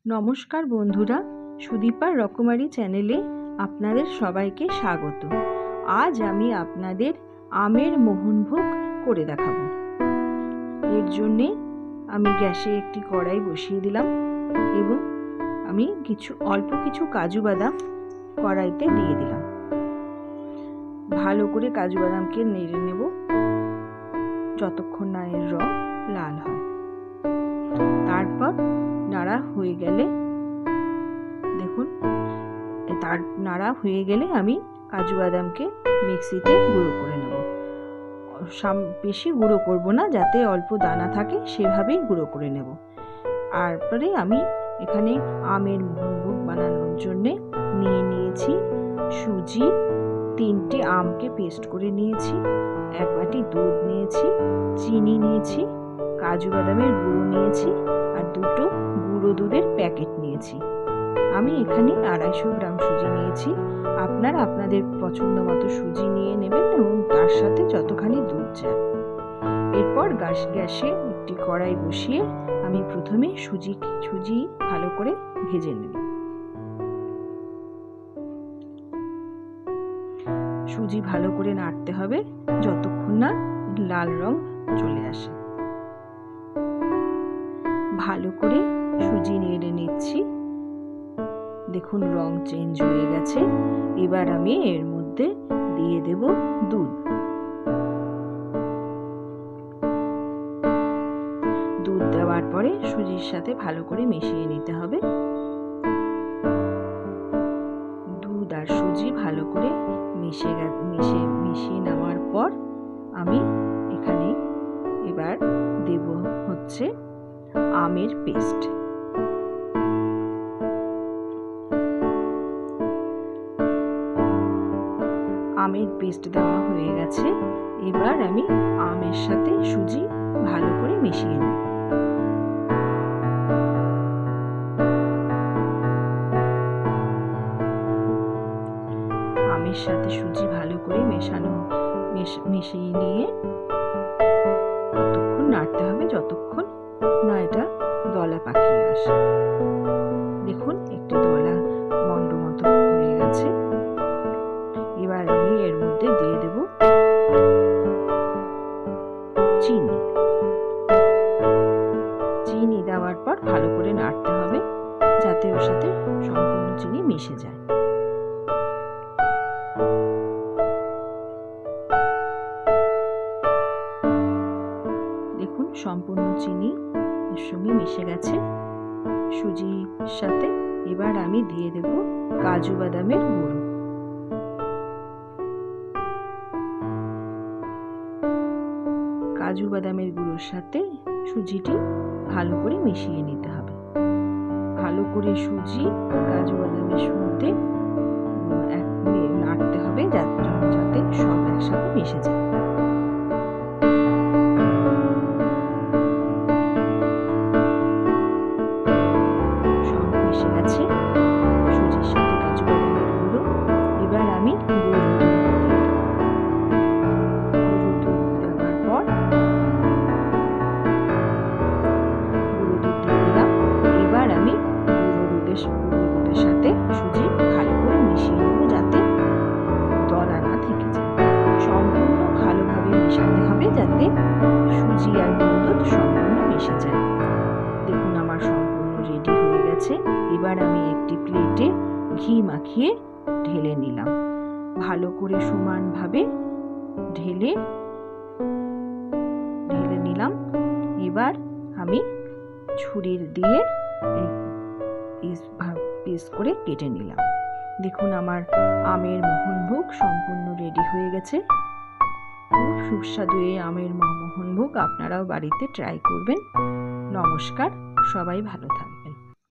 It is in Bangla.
নমস্কার বন্ধুরা, সুদীপার রকমারি চ্যানেলে আপনাদের সবাইকে স্বাগত। আজ আমি আপনাদের আমের মোহনভোগ করে দেখাবো। এর জন্যে আমি গ্যাসে একটি কড়াই বসিয়ে দিলাম এবং আমি অল্প কিছু কাজু বাদাম কড়াইতে দিয়ে দিলাম। ভালো করে কাজু বাদামকে নেড়ে নেব যতক্ষণ না এর রং লাল হয়। তারপর নাড়া হয়ে গেলে আমি কাজু বাদামকে মিক্সিতে গুঁড়ো করে নেব। বেশি গুঁড়ো করব না, যাতে অল্প দানা থাকে সেভাবেই গুঁড়ো করে নেব। তারপরে আমি এখানে আমের মোহনভোগ বানানোর জন্যে নিয়েছি সুজি, 3টে আমকে পেস্ট করে নিয়েছি, 1 বাটি দুধ নিয়েছি, চিনি নিয়েছি, কাজু বাদামের গুঁড়ো নিয়েছি আর 2টো গুঁড়ো দুধের প্যাকেট নিয়েছি। আমি এখানে 250 গ্রাম সুজি নিয়েছি। আপনারা আপনাদের পছন্দ মতো সুজি নিয়ে নেবেন এবং তার সাথে যতখানি দুধ চায়। এরপর গ্যাসে একটি কড়াই বসিয়ে আমি প্রথমে সুজি ভালো করে ভেজে নেব। সুজি ভালো করে নাড়তে হবে যতক্ষণ না লাল রং চলে আসে। ভালো করে সুজি নেড়ে নিচ্ছি। দেখুন রং চেঞ্জ হয়ে গেছে। এবার আমি এর মধ্যে দিয়ে দেব দুধ। দুধ দেওয়ার পরে সুজির সাথে ভালো করে মিশিয়ে নিতে হবে। দুধ আর সুজি ভালো করে মিশিয়ে নেওয়ার পর আমি এখানে এবার দেব হচ্ছে আমের পেস্ট। আমের পেস্ট দেওয়া হয়ে গেছে। এবার আমি আমের সাথে সুজি ভালো করে মিশিয়ে নেব। আমের সাথে সুজি ভালো করে মিশিয়ে নিয়ে ততক্ষণ নাড়তে হবে যতক্ষণ না এটা দলা পাকিয়ে আসে। দেখুন একটু দলা মন্ড মতো হয়ে গেছে। এবার আমি এর মধ্যে দিয়ে দেব চিনি দেওয়ার পর ভালো করে নাড়তে হবে যাতে ওর সাথে সম্পূর্ণ চিনি মিশে যায়। দেখুন সম্পূর্ণ চিনি এর সঙ্গে মিশে গেছে সুজির সাথে। এবার আমি দিয়ে দেব কাজু বাদামের গুঁড়ো। কাজু বাদামের গুঁড়োর সাথে সুজিটি ভালো করে মিশিয়ে নিতে হবে। ভালো করে সুজি কাজু বাদামের মধ্যে নাড়তে হবে যাতে সব একসাথে মিশে যায়। সব মিশে গেছে সুজির সাথে কাজু বাদামের গুঁড়ো। এবার আমি দুধের সাথে সুজি ভালো করে মিশিয়ে নেব যাতে দলা না থেকে যায়। সম্পূর্ণ ভালোভাবে মেশাতে হবে যাতে সুজি আর দুধ সম্পূর্ণ মিশে যায়। দেখুন আমার সম্পূর্ণ রেডি হয়ে গেছে। এবার আমি একটি প্লেটে ঘি মাখিয়ে ঢেলে নিলাম। ভালো করে সমানভাবে ঢেলে নিলাম। এবার আমি ছুরি দিয়ে পিস করে কেটে নিলাম। দেখুন আমার আমের মোহনভোগ সম্পূর্ণ রেডি হয়ে গেছে। খুব সুস্বাদু এই আমের মোহনভোগ আপনারাও বাড়িতে ট্রাই করবেন। নমস্কার, সবাই ভালো থাকবেন।